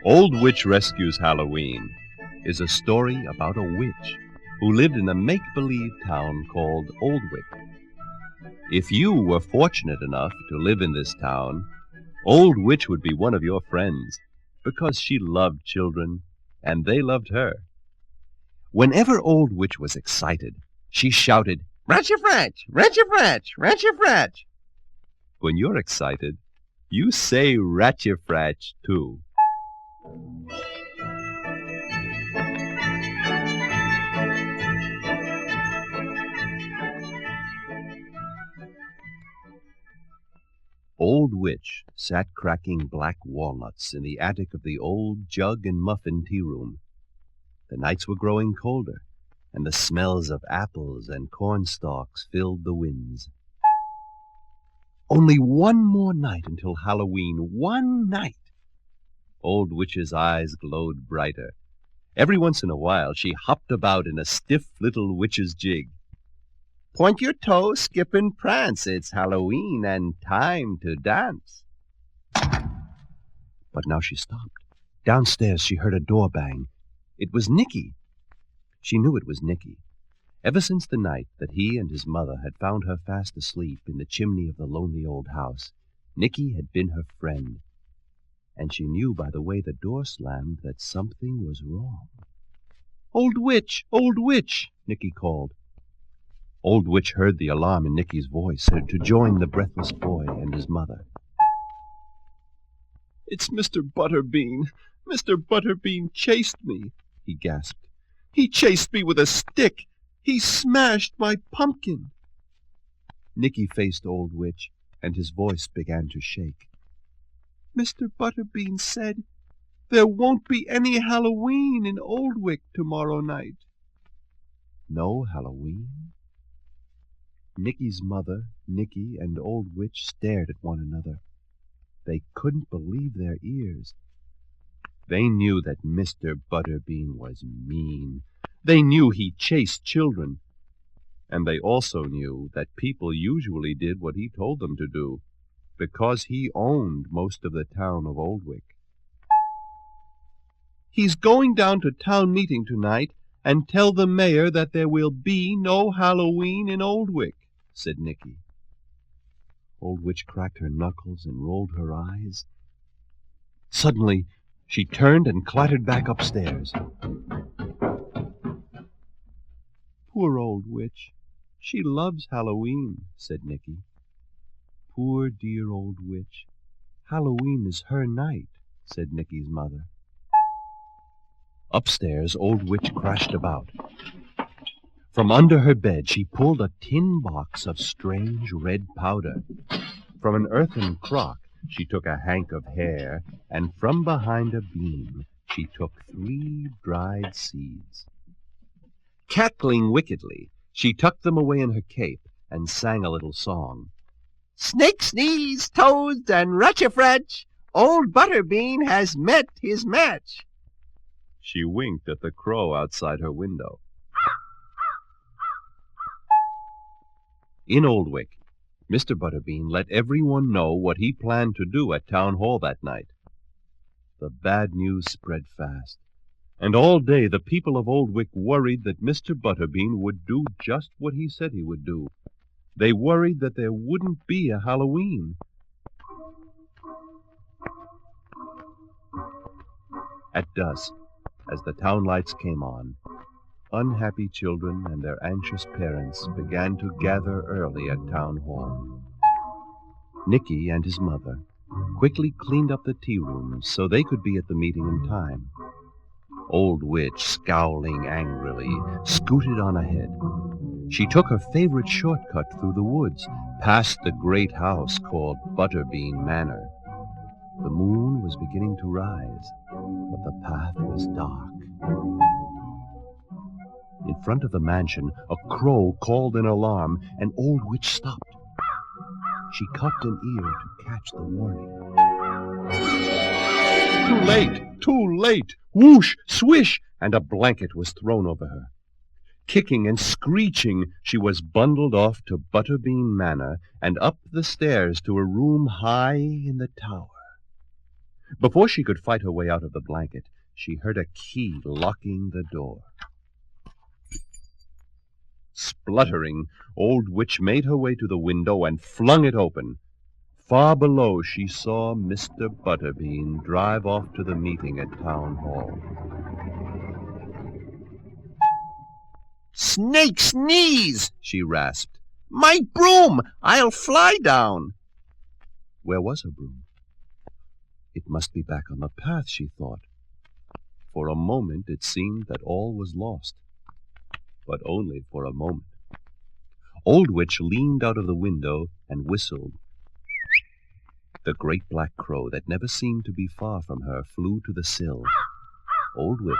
Old Witch Rescues Halloween is a story about a witch who lived in a make-believe town called Oldwick. If you were fortunate enough to live in this town, Old Witch would be one of your friends because she loved children and they loved her. Whenever Old Witch was excited, she shouted, "Ratcha-fratch! Ratcha-fratch! Ratcha-fratch!" When you're excited, you say ratcha-fratch too. Old Witch sat cracking black walnuts in the attic of the old jug and muffin tea room. The nights were growing colder, and the smells of apples and cornstalks filled the winds. Only one more night until Halloween. One night! Old Witch's eyes glowed brighter. Every once in a while she hopped about in a stiff little witch's jig. "Point your toes, skip and prance, it's Halloween and time to dance." But now she stopped. Downstairs she heard a door bang. It was Nicky. She knew it was Nicky. Ever since the night that he and his mother had found her fast asleep in the chimney of the lonely old house, Nicky had been her friend. And she knew by the way the door slammed that something was wrong. "Old Witch! Old Witch!" Nicky called. Old Witch heard the alarm in Nicky's voice to join the breathless boy and his mother. "It's Mr. Butterbean. Mr. Butterbean chased me," he gasped. "He chased me with a stick. He smashed my pumpkin." Nicky faced Old Witch, and his voice began to shake. "Mr. Butterbean said there won't be any Halloween in Oldwick tomorrow night." "No Halloween?" Nicky's mother, Nicky, and Old Witch stared at one another. They couldn't believe their ears. They knew that Mr. Butterbean was mean. They knew he chased children. And they also knew that people usually did what he told them to do, because he owned most of the town of Oldwick. "He's going down to town meeting tonight and tell the mayor that there will be no Halloween in Oldwick," said Nicky. Old Witch cracked her knuckles and rolled her eyes. Suddenly, she turned and clattered back upstairs. "Poor Old Witch. She loves Halloween," said Nicky. "Poor dear Old Witch. Halloween is her night," said Nicky's mother. Upstairs, Old Witch crashed about. From under her bed she pulled a tin box of strange red powder. From an earthen crock she took a hank of hair, and from behind a beam she took 3 dried seeds. Cackling wickedly, she tucked them away in her cape and sang a little song. "Snake sneeze, toads, and ratcha-fratch, Old Butterbean has met his match." She winked at the crow outside her window. In Oldwick, Mr. Butterbean let everyone know what he planned to do at Town Hall that night. The bad news spread fast, and all day the people of Oldwick worried that Mr. Butterbean would do just what he said he would do. They worried that there wouldn't be a Halloween. At dusk, as the town lights came on, unhappy children and their anxious parents began to gather early at Town Hall. Nicky and his mother quickly cleaned up the tea rooms so they could be at the meeting in time. Old Witch, scowling angrily, scooted on ahead. She took her favorite shortcut through the woods, past the great house called Butterbean Manor. The moon was beginning to rise, but the path was dark. In front of the mansion, a crow called an alarm, and Old Witch stopped. She cocked an ear to catch the warning. Too late! Too late! Whoosh! Swish! And a blanket was thrown over her. Kicking and screeching, she was bundled off to Butterbean Manor and up the stairs to a room high in the tower. Before she could fight her way out of the blanket, she heard a key locking the door. Spluttering, Old Witch made her way to the window and flung it open. Far below she saw Mr. Butterbean drive off to the meeting at Town Hall. "Snake's knees!" she rasped. "My broom! I'll fly down!" Where was her broom? It must be back on the path, she thought. For a moment it seemed that all was lost. But only for a moment. Old Witch leaned out of the window and whistled. The great black crow that never seemed to be far from her flew to the sill. Old Witch,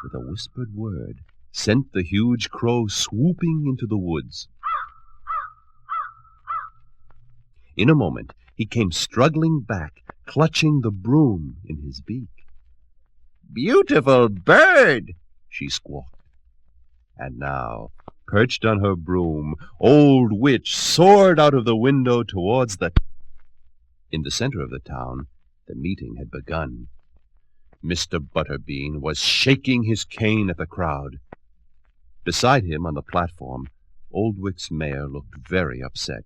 with a whispered word, sent the huge crow swooping into the woods. In a moment he came struggling back, clutching the broom in his beak. "Beautiful bird!" she squawked. And now, perched on her broom, Old Witch soared out of the window towards the... In the center of the town, the meeting had begun. Mr. Butterbean was shaking his cane at the crowd. Beside him on the platform, Old Witch's mayor looked very upset.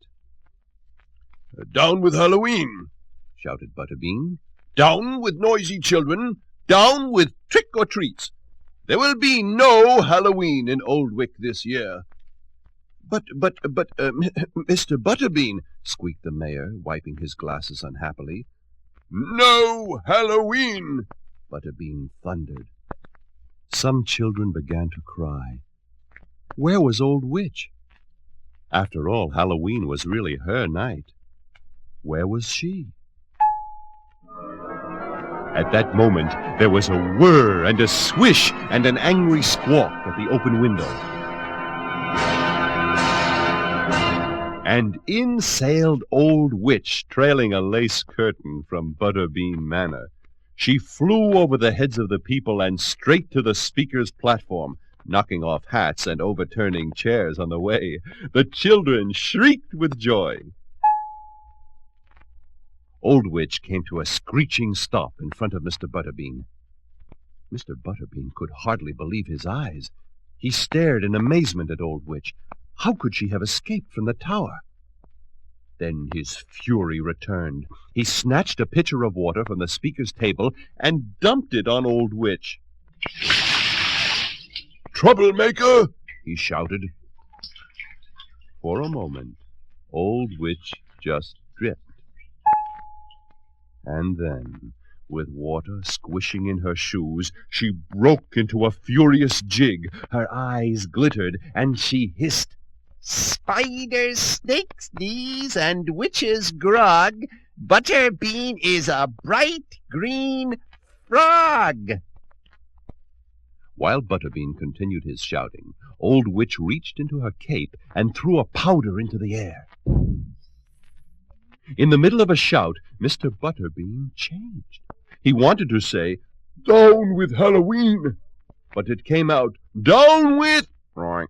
"Down with Halloween!" shouted Butterbean. "Down with noisy children! Down with trick-or-treats! There will be no Halloween in Oldwick this year." But, Mr. Butterbean, squeaked the mayor, wiping his glasses unhappily. "No Halloween!" Butterbean thundered. Some children began to cry. Where was Old Witch? After all, Halloween was really her night. Where was she? At that moment, there was a whir and a swish and an angry squawk at the open window. And in sailed Old Witch, trailing a lace curtain from Butterbean Manor. She flew over the heads of the people and straight to the speaker's platform, knocking off hats and overturning chairs on the way. The children shrieked with joy. Old Witch came to a screeching stop in front of Mr. Butterbean. Mr. Butterbean could hardly believe his eyes. He stared in amazement at Old Witch. How could she have escaped from the tower? Then his fury returned. He snatched a pitcher of water from the speaker's table and dumped it on Old Witch. "Troublemaker!" he shouted. For a moment, Old Witch just dripped. And then, with water squishing in her shoes, she broke into a furious jig. Her eyes glittered, and she hissed, "Spiders, snakes' knees, and witches' grog. Butterbean is a bright green frog." While Butterbean continued his shouting, Old Witch reached into her cape and threw a powder into the air. In the middle of a shout, Mr. Butterbean changed. He wanted to say, "Down with Halloween!" but it came out, "Down with..." "Right?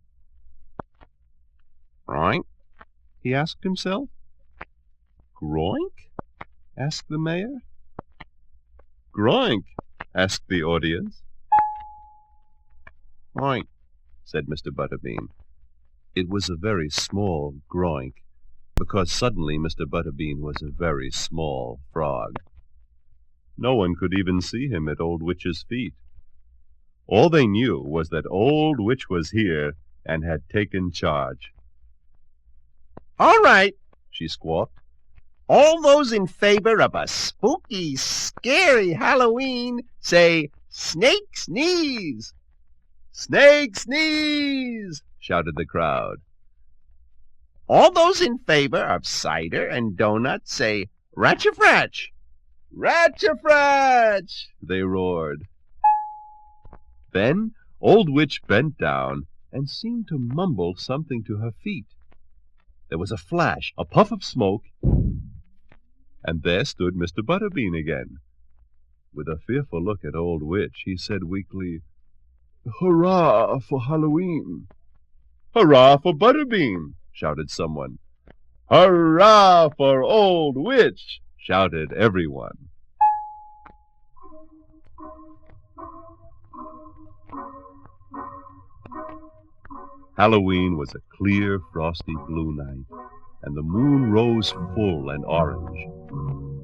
Right?" he asked himself. "Groink?" asked the mayor. "Groink?" asked the audience. "Groink," said Mr. Butterbean. It was a very small groink, because suddenly Mr. Butterbean was a very small frog. No one could even see him at Old Witch's feet. All they knew was that Old Witch was here and had taken charge. "All right," she squawked. "all those in favor of a spooky, scary Halloween, say snake's knees." "Snake's knees!" shouted the crowd. "All those in favor of cider and donuts, say ratcha-fratch." "Ratcha-fratch!" they roared. Then Old Witch bent down and seemed to mumble something to her feet. There was a flash, a puff of smoke, and there stood Mr. Butterbean again. With a fearful look at Old Witch, he said weakly, "Hurrah for Halloween!" "Hurrah for Butterbean!" shouted someone. "Hurrah for Old Witch!" shouted everyone. Halloween was a clear, frosty blue night, and the moon rose full and orange.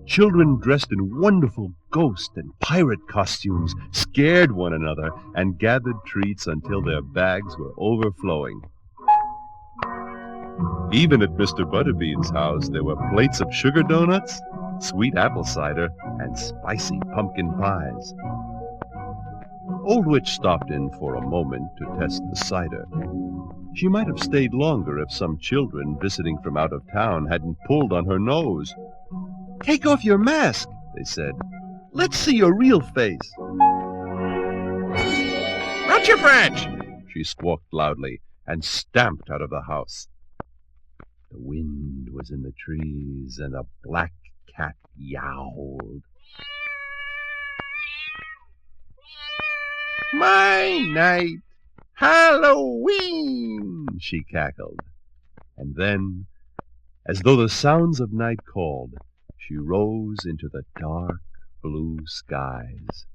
Children dressed in wonderful ghost and pirate costumes scared one another and gathered treats until their bags were overflowing. Even at Mr. Butterbean's house, there were plates of sugar donuts, sweet apple cider, and spicy pumpkin pies. Old Witch stopped in for a moment to test the cider. She might have stayed longer if some children visiting from out of town hadn't pulled on her nose. "Take off your mask," they said. "Let's see your real face." Roach your branch! She squawked loudly and stamped out of the house. The wind was in the trees, and a black cat yowled. My night! Halloween! She cackled. And then, as though the sounds of night called, she rose into the dark blue skies.